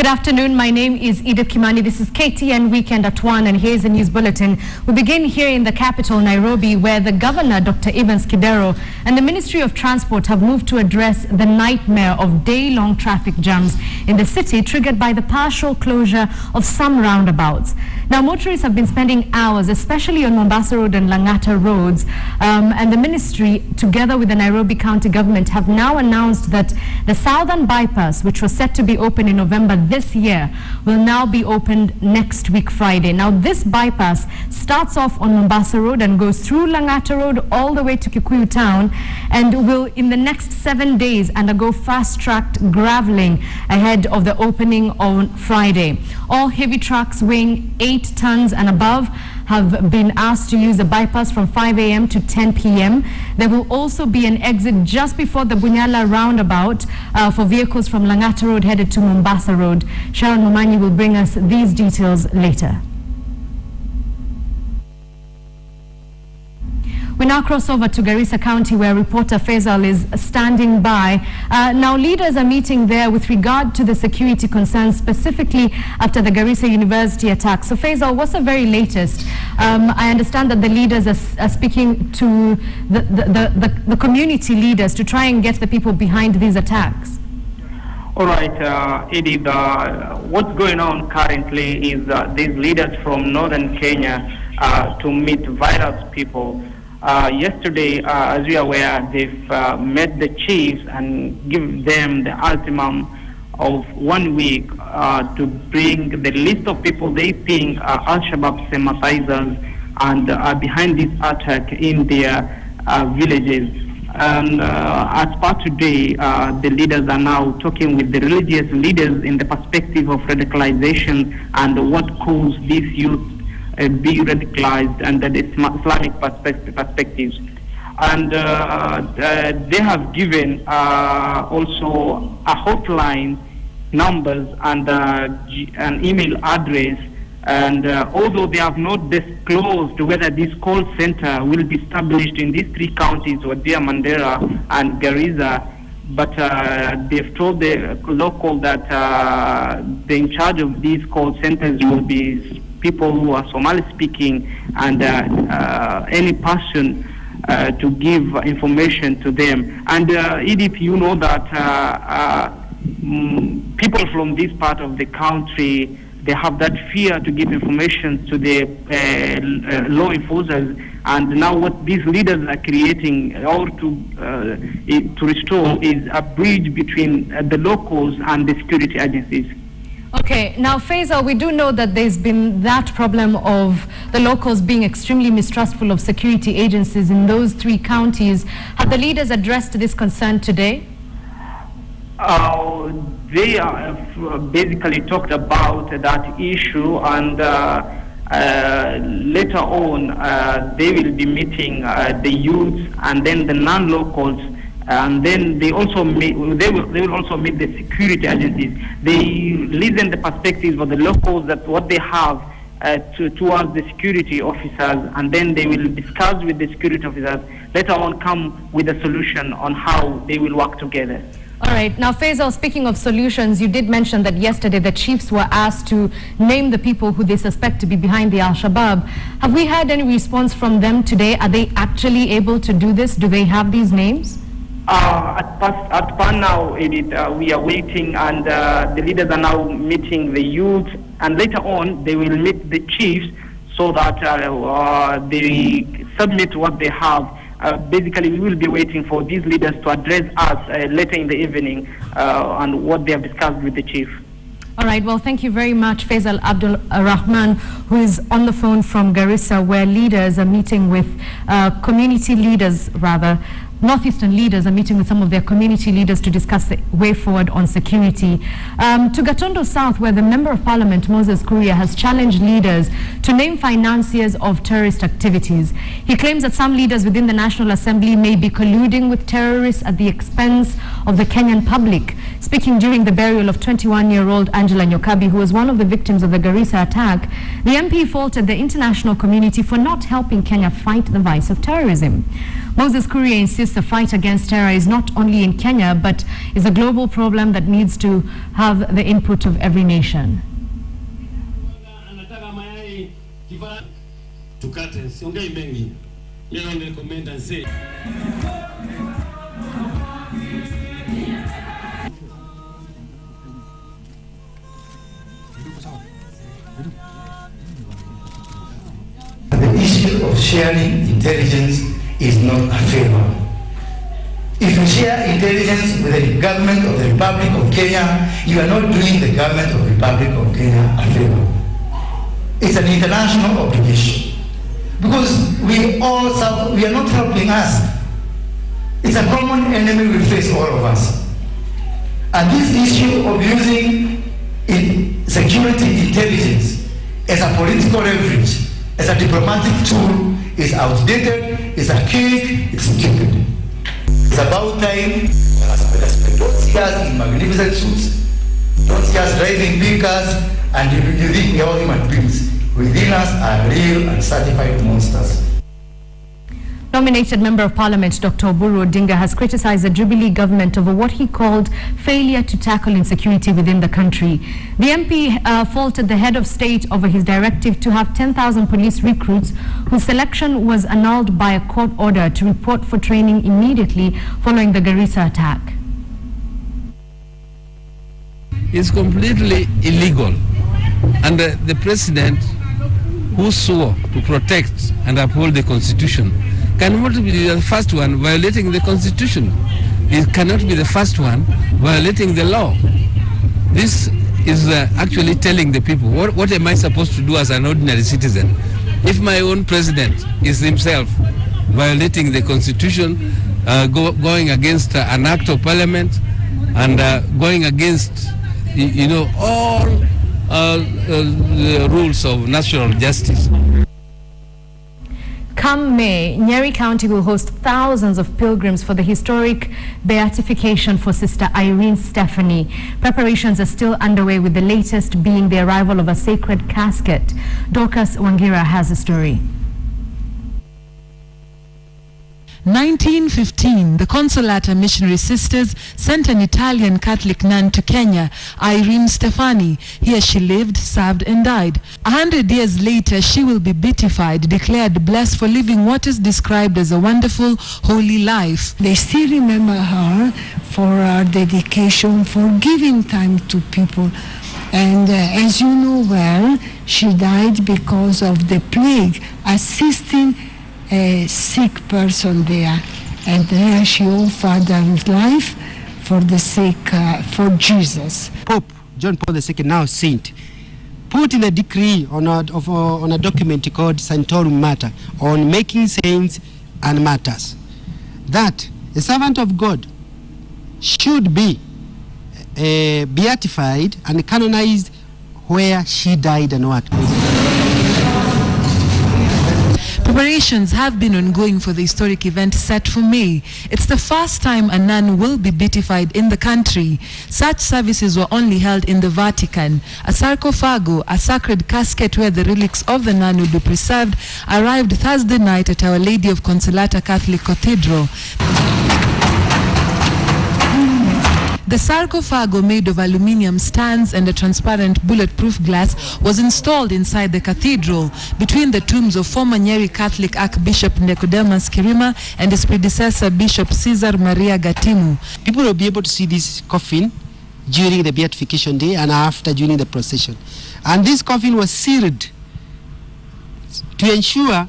Good afternoon. My name is Edith Kimani. This is KTN Weekend at 1, and here's the news bulletin. We begin here in the capital, Nairobi, where the Governor, Dr. Evans Kidero, and the Ministry of Transport have moved to address the nightmare of day-long traffic jams in the city, triggered by the partial closure of some roundabouts. Now, motorists have been spending hours, especially on Mombasa Road and Langata roads, and the ministry, together with the Nairobi County government, have now announced that the southern bypass, which was set to be open in November this year, will now be opened next week Friday. Now, this bypass starts off on Mombasa Road and goes through Langata Road all the way to Kikuyu town, and will in the next 7 days undergo fast-tracked gravelling ahead of the opening on Friday. All heavy trucks weighing 8 tons and above have been asked to use the bypass from 5 a.m. to 10 p.m. There will also be an exit just before the Bunyala roundabout for vehicles from Langata Road headed to Mombasa Road. Sharon Momanyi will bring us these details later. We now cross over to Garissa County, where reporter Faisal is standing by. Now, leaders are meeting there with regard to the security concerns, specifically after the Garissa University attack. So, Faisal, what's the very latest? I understand that the leaders are speaking to the community leaders to try and get the people behind these attacks. All right, Edith, what's going on currently is these leaders from northern Kenya to meet various people. Yesterday, as we are aware, they've met the chiefs and give them the ultimatum of 1 week to bring the list of people they think are Al-Shabaab sympathizers and are behind this attack in their villages. And as per today, the leaders are now talking with the religious leaders in the perspective of radicalization and what caused these youth be radicalized under the Islamic perspectives. And they have given also a hotline, numbers, and an email address. And although they have not disclosed whether this call center will be established in these 3 counties, Wajir, Mandera, and Garissa, but they've told the local that the in charge of these call centers will be people who are Somali speaking, and any person to give information to them. And Edith, you know that people from this part of the country, they have that fear to give information to the law enforcers. And now what these leaders are creating or to restore is a bridge between the locals and the security agencies. Okay, now Faisal, we do know that there's been that problem of the locals being extremely mistrustful of security agencies in those 3 counties. Have the leaders addressed this concern today? They have basically talked about that issue, and later on they will be meeting the youth and then the non-locals. And then they also will also meet the security agencies. They listen the perspectives of the locals, that what they have towards the security officers, and then they will discuss with the security officers, later on come with a solution on how they will work together. All right. Now, Faisal, speaking of solutions, you did mention that yesterday the chiefs were asked to name the people who they suspect to be behind the Al-Shabaab. Have we had any response from them today? Are they actually able to do this? Do they have these names? At par now, Edith, we are waiting, and the leaders are now meeting the youth, and later on they will meet the chiefs so that they submit what they have. Basically, we will be waiting for these leaders to address us later in the evening on what they have discussed with the chief. All right. Well, thank you very much, Faisal Abdul Rahman, who is on the phone from Garissa, where leaders are meeting with community leaders, rather. Northeastern leaders are meeting with some of their community leaders to discuss the way forward on security. To Gatondo South, where the Member of Parliament, Moses Kuria, has challenged leaders to name financiers of terrorist activities. He claims that some leaders within the National Assembly may be colluding with terrorists at the expense of the Kenyan public. Speaking during the burial of 21-year-old Angela Nyokabi, who was one of the victims of the Garissa attack, the MP faulted the international community for not helping Kenya fight the vice of terrorism. Moses Kuria insists says the fight against terror is not only in Kenya, but is a global problem that needs to have the input of every nation. The issue of sharing intelligence is not a favor. If you share intelligence with the government of the Republic of Kenya, you are not doing the government of the Republic of Kenya a favor. It's an international obligation. Because we are not helping us. It's a common enemy we face, all of us. And this issue of using security intelligence as a political leverage, as a diplomatic tool, is outdated, is archaic, it's stupid. It's about time. Don't see us in magnificent suits. Don't see us driving big cars, and you think we are all human beings. Within us are real and certified monsters. Nominated Member of Parliament Dr. Odinga has criticized the Jubilee government over what he called failure to tackle insecurity within the country. The MP faulted the head of state over his directive to have 10,000 police recruits whose selection was annulled by a court order to report for training immediately following the Garissa attack. It's completely illegal, and the president, who swore to protect and uphold the constitution, cannot be the first one violating the constitution. It cannot be the first one violating the law. This is actually telling the people, what am I supposed to do as an ordinary citizen? If my own president is himself violating the constitution, going against an act of parliament, and going against, all the rules of natural justice. Come May, Nyeri County will host thousands of pilgrims for the historic beatification for Sister Irene Stephanie. Preparations are still underway, with the latest being the arrival of a sacred casket. Dorcas Wangira has a story. 1915, the Consolata Missionary Sisters sent an Italian Catholic nun to Kenya, Irene Stephanie. Here she lived, served and died. 100 years later, she will be beatified, declared blessed for living what is described as a wonderful, holy life. They still remember her for her dedication, for giving time to people. And as you know well, she died because of the plague, assisting a sick person there, and there she offered her life for the sake for Jesus. Pope John Paul II, now saint, put in a decree on a document called Sanctorum Mater, on making saints and martyrs, that a servant of God should be beatified and canonized where she died and worked. Preparations have been ongoing for the historic event set for May. It's the first time a nun will be beatified in the country. Such services were only held in the Vatican. A sarcophago, a sacred casket where the relics of the nun will be preserved, arrived Thursday night at Our Lady of Consolata Catholic Cathedral. The sarcophago, made of aluminium stands and a transparent bulletproof glass, was installed inside the cathedral between the tombs of former Nyeri Catholic Archbishop Nicodemus Kirima and his predecessor Bishop Cesar Maria Gatimu. People will be able to see this coffin during the beatification day and after, during the procession. And this coffin was sealed to ensure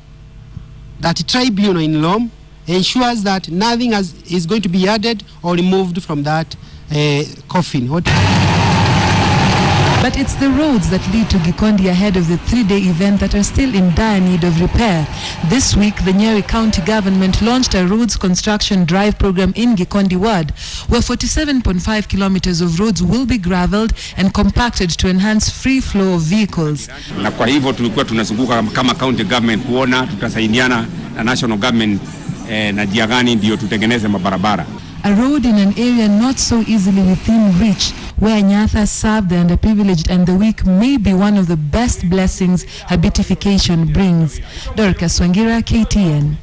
that the tribunal in Rome ensures that nothing is going to be added or removed from that coffin. But it's the roads that lead to Gikondi ahead of the 3-day event that are still in dire need of repair. This week, the Nyeri County government launched a roads construction drive program in Gikondi ward, where 47.5 kilometers of roads will be graveled and compacted to enhance free flow of vehicles. Na kwa hivyo tulikuwa tunazunguka kama county government kuona tutasaidiana na national government na njia gani ndio tutengeneze mabarabara. A road in an area not so easily within reach, where Nyatha served the underprivileged and the weak, may be one of the best blessings her beatification brings. Dorcas Wangira, KTN.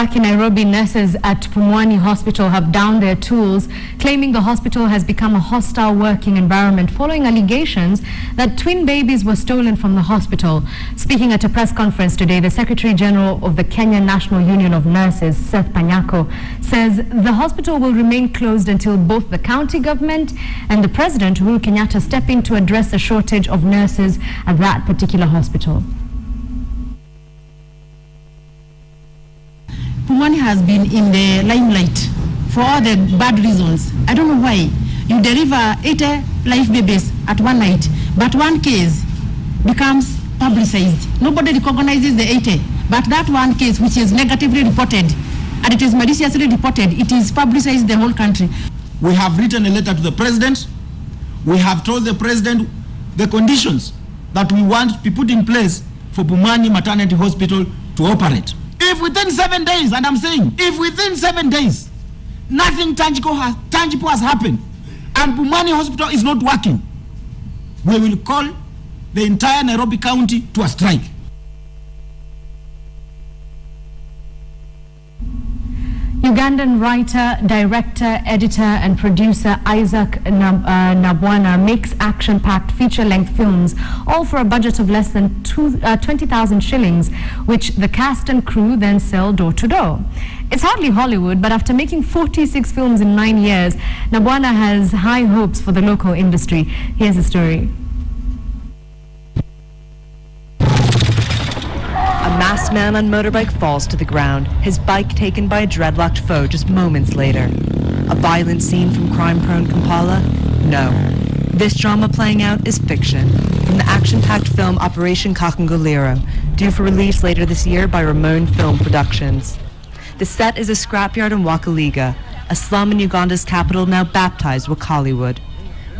Back in Nairobi, nurses at Pumwani Hospital have downed their tools, claiming the hospital has become a hostile working environment following allegations that twin babies were stolen from the hospital. Speaking at a press conference today, the Secretary General of the Kenya National Union of Nurses, Seth Panyako, says the hospital will remain closed until both the county government and the President, Uhuru Kenyatta, step in to address the shortage of nurses at that particular hospital. Pumwani has been in the limelight for all the bad reasons. I don't know why. You deliver 80 live babies at one night, but one case becomes publicized. Nobody recognizes the 80, but that one case which is negatively reported and it is maliciously reported, it is publicized the whole country. We have written a letter to the President. We have told the President the conditions that we want to be put in place for Pumwani Maternity Hospital to operate. If within 7 days, and I'm saying, if within 7 days, nothing tangible has happened, and Pumwani Hospital is not working, we will call the entire Nairobi County to a strike. Ugandan writer, director, editor and producer Isaac Nabwana makes action-packed feature-length films, all for a budget of less than 20,000 shillings, which the cast and crew then sell door-to-door. It's hardly Hollywood, but after making 46 films in 9 years, Nabwana has high hopes for the local industry. Here's the story. A masked man on motorbike falls to the ground, his bike taken by a dreadlocked foe just moments later. A violent scene from crime-prone Kampala? No. This drama playing out is fiction, from the action-packed film Operation Kakunguliro, due for release later this year by Ramon Film Productions. The set is a scrapyard in Wakaliga, a slum in Uganda's capital now baptized Wakaliwood.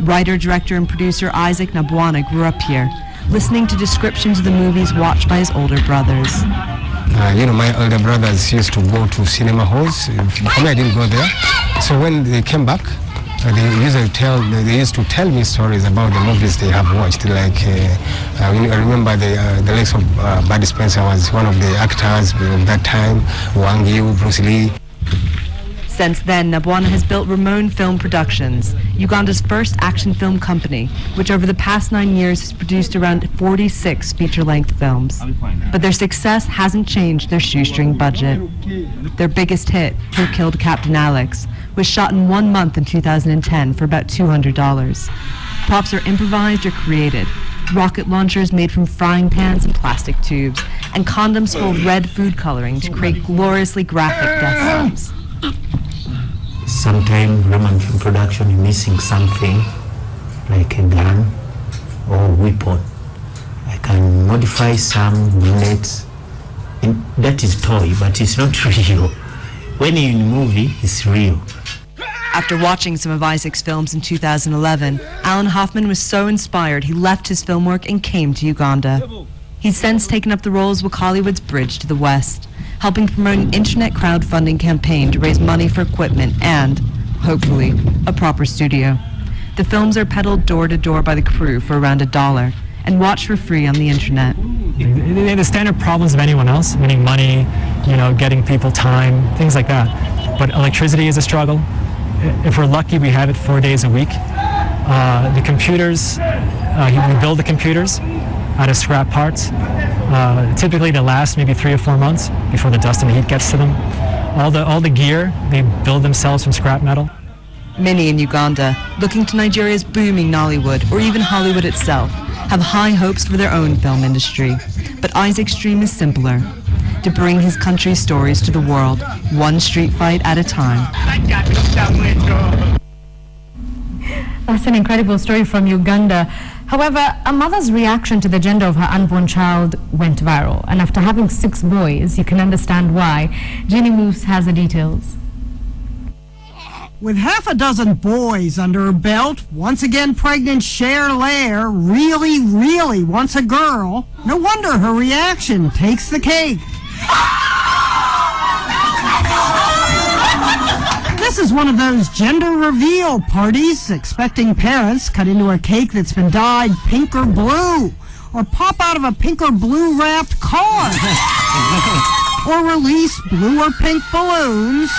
Writer, director and producer Isaac Nabwana grew up here, listening to descriptions of the movies watched by his older brothers. My older brothers used to go to cinema halls. For me, I didn't go there. So when they came back, they used to tell me stories about the movies they have watched. Like I remember the likes of Bud Spencer was one of the actors of that time, Wang Yu, Bruce Lee. Since then, Nabwana has built Ramon Film Productions, Uganda's first action film company, which over the past 9 years has produced around 46 feature-length films. But their success hasn't changed their shoestring budget. Their biggest hit, Who Killed Captain Alex, was shot in 1 month in 2010 for about $200. Props are improvised or created. Rocket launchers made from frying pans and plastic tubes, and condoms full of red food coloring to create gloriously graphic death scenes. Sometimes Roman film production is missing something like a gun or a weapon. I can modify some bullets. That is toy, but it's not real. When in a movie, it's real. After watching some of Isaac's films in 2011, Alan Hoffman was so inspired he left his film work and came to Uganda. He's since taken up the role as Wakaliwood's bridge to the West, helping promote an internet crowdfunding campaign to raise money for equipment and, hopefully, a proper studio. The films are peddled door to door by the crew for around $1 and watched for free on the internet. The standard problems of anyone else, winning money, getting people time, things like that. But electricity is a struggle. If we're lucky, we have it 4 days a week. The computers, we build the computers out of scrap parts. Typically they last maybe 3 or 4 months before the dust and heat gets to them. All the gear, they build themselves from scrap metal. Many in Uganda, looking to Nigeria's booming Nollywood or even Hollywood itself, have high hopes for their own film industry. But Isaac's dream is simpler: to bring his country's stories to the world, one street fight at a time. That's an incredible story from Uganda. However, a mother's reaction to the gender of her unborn child went viral. And after having 6 boys, you can understand why. Jenny Moose has the details. With half a dozen boys under her belt, once again pregnant Cher Lair really wants a girl. No wonder her reaction takes the cake. This is one of those gender reveal parties. Expecting parents cut into a cake that's been dyed pink or blue, or pop out of a pink or blue wrapped car. or release blue or pink balloons.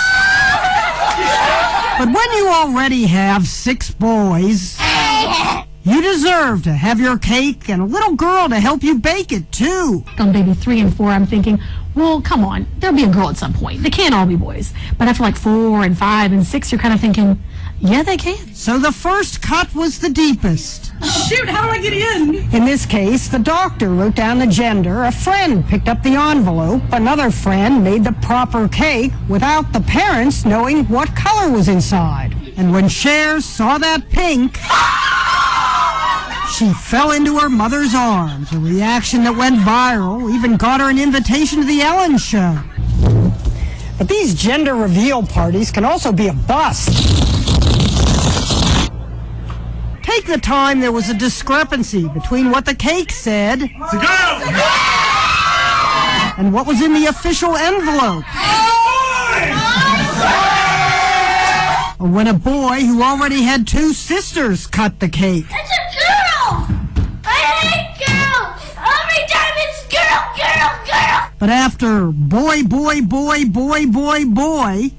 But when you already have 6 boys, you deserve to have your cake and a little girl to help you bake it, too. On baby 3 and 4, I'm thinking, well, come on, there'll be a girl at some point. They can't all be boys. But after like 4 and 5 and 6, you're kind of thinking, yeah, they can. So the first cut was the deepest. Shoot, how do I get in? In this case, the doctor wrote down the gender, a friend picked up the envelope, another friend made the proper cake without the parents knowing what color was inside. And when Cher saw that pink, she fell into her mother's arms, a reaction that went viral, even got her an invitation to the Ellen Show. But these gender reveal parties can also be a bust. Take the time there was a discrepancy between what the cake said and what was in the official envelope. Or when a boy who already had 2 sisters cut the cake. It's a girl! I hate girls! Every time it's girl! But after boy,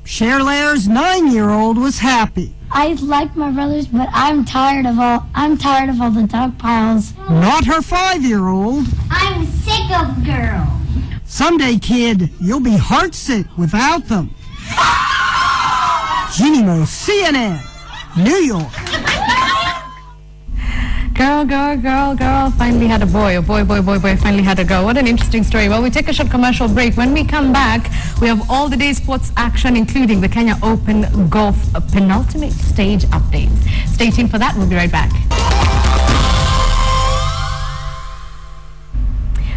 Cher Lair's 9-year-old was happy. I like my brothers, but I'm tired of all the dog piles. Not her 5-year-old. I'm sick of girls. Someday, kid, you'll be heartsick without them. Jeannie Mo, CNN, New York. Girl finally had a boy. Or boy finally had a girl. What an interesting story. Well, we take a short commercial break. When we come back, we have all the day's sports action, including the Kenya Open Golf penultimate stage updates. Stay tuned for that. We'll be right back.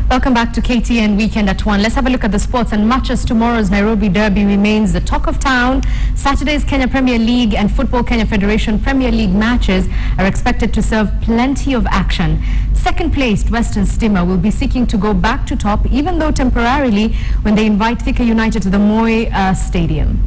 Welcome back to KTN Weekend at 1. Let's have a look at the sports, and much as tomorrow's Nairobi Derby remains the talk of town, Saturday's Kenya Premier League and Football Kenya Federation Premier League matches are expected to serve plenty of action. Second-placed Western Stima will be seeking to go back to top, even though temporarily, when they invite Thika United to the Moi Stadium.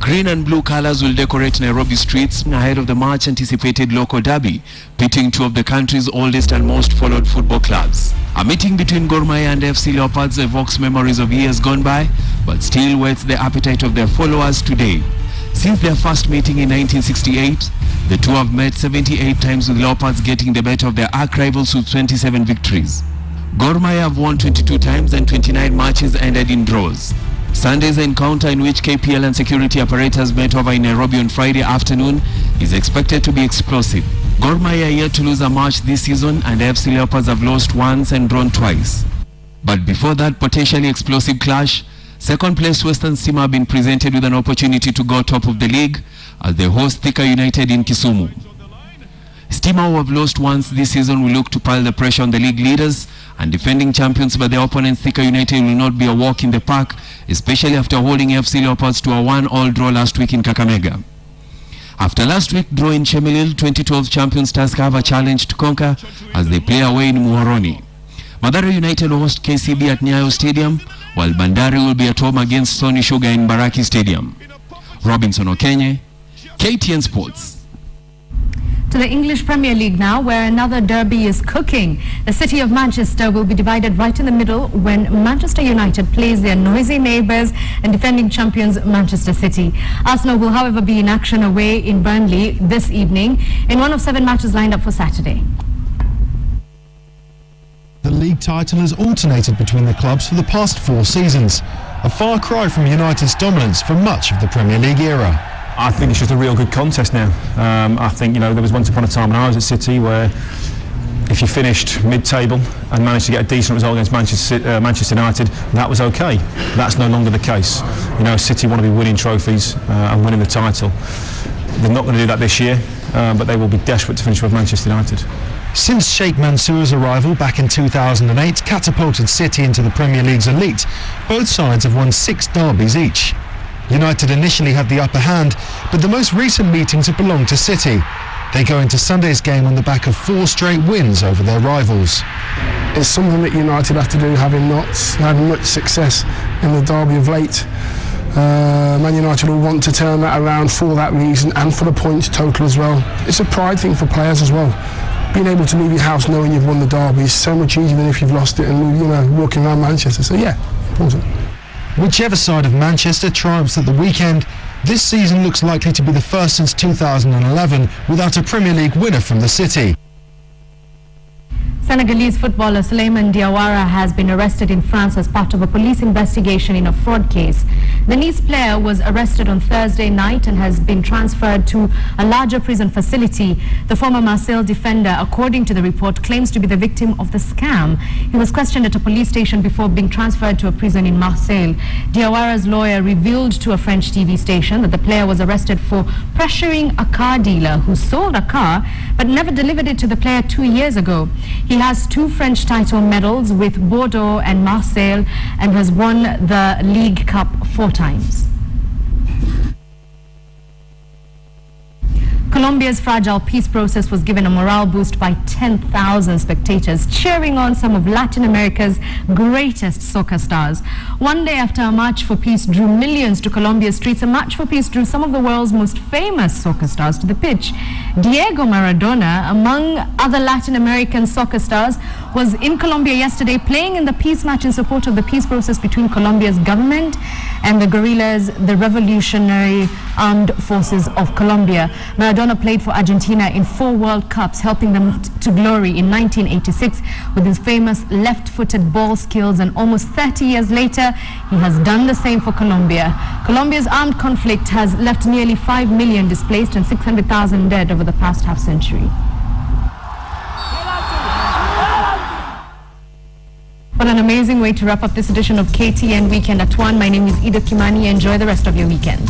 Green and blue colors will decorate Nairobi streets ahead of the much-anticipated local derby, pitting 2 of the country's oldest and most followed football clubs. A meeting between Gor Mahia and FC Leopards evokes memories of years gone by, but still whets the appetite of their followers today. Since their first meeting in 1968, the 2 have met 78 times, with Leopards getting the better of their arch rivals with 27 victories. Gor Mahia have won 22 times and 29 matches ended in draws. Sunday's encounter, in which KPL and security apparatus met over in Nairobi on Friday afternoon, is expected to be explosive. Gor Mahia are yet to lose a match this season, and FC Leopards have lost once and drawn twice. But before that potentially explosive clash, second-place Western Stima have been presented with an opportunity to go top of the league as they host Thika United in Kisumu. Stima, who have lost once this season, will look to pile the pressure on the league leaders and defending champions, but their opponents Thika United will not be a walk in the park, especially after holding FC Leopards to a 1-1 draw last week in Kakamega. After last week's draw in Chemelil, 2012 champions Tusker have a challenge to conquer as they play away in Muhoroni. Mathare United will host KCB at Nyayo Stadium, while Bandari will be at home against Sony Sugar in Baraki Stadium. Robinson Okenye, KTN Sports. To the English Premier League now, where another derby is cooking. The city of Manchester will be divided right in the middle when Manchester United plays their noisy neighbours and defending champions Manchester City. Arsenal will, however, be in action away in Burnley this evening in one of 7 matches lined up for Saturday. The league title has alternated between the clubs for the past 4 seasons, a far cry from United's dominance for much of the Premier League era. I think it's just a real good contest now. I think, there was once upon a time when I was at City where if you finished mid-table and managed to get a decent result against Manchester United, that was okay. That's no longer the case. City want to be winning trophies and winning the title. They're not going to do that this year, but they will be desperate to finish with Manchester United. Since Sheikh Mansour's arrival back in 2008 catapulted City into the Premier League's elite, both sides have won 6 derbies each. United initially had the upper hand, but the most recent meetings have belonged to City. They go into Sunday's game on the back of 4 straight wins over their rivals. It's something that United have to do, having not had much success in the derby of late. Man United will want to turn that around for that reason and for the points total as well. It's a pride thing for players as well. being able to leave your house knowing you've won the derby is so much easier than if you've lost it and, you know, walking around Manchester. So yeah, important. Whichever side of Manchester triumphs at the weekend, this season looks likely to be the first since 2011 without a Premier League winner from the city. Senegalese footballer Souleymane Diawara has been arrested in France as part of a police investigation in a fraud case. The Nice player was arrested on Thursday night and has been transferred to a larger prison facility. The former Marseille defender, according to the report, claims to be the victim of the scam. He was questioned at a police station before being transferred to a prison in Marseille. Diawara's lawyer revealed to a French TV station that the player was arrested for pressuring a car dealer who sold a car but never delivered it to the player 2 years ago. He has 2 French title medals with Bordeaux and Marseille and has won the League Cup 4 times. Colombia's fragile peace process was given a morale boost by 10,000 spectators cheering on some of Latin America's greatest soccer stars. One day after a march for peace drew millions to Colombia's streets, a march for peace drew some of the world's most famous soccer stars to the pitch. Diego Maradona, among other Latin American soccer stars, was in Colombia yesterday playing in the peace match in support of the peace process between Colombia's government and the guerrillas, the Revolutionary Armed Forces of Colombia. Maradona played for Argentina in 4 World Cups, helping them to glory in 1986 with his famous left-footed ball skills, and almost 30 years later, he has done the same for Colombia. Colombia's armed conflict has left nearly 5 million displaced and 600,000 dead over the past half-century. What an amazing way to wrap up this edition of KTN Weekend at 1. My name is Ida Kimani. Enjoy the rest of your weekend.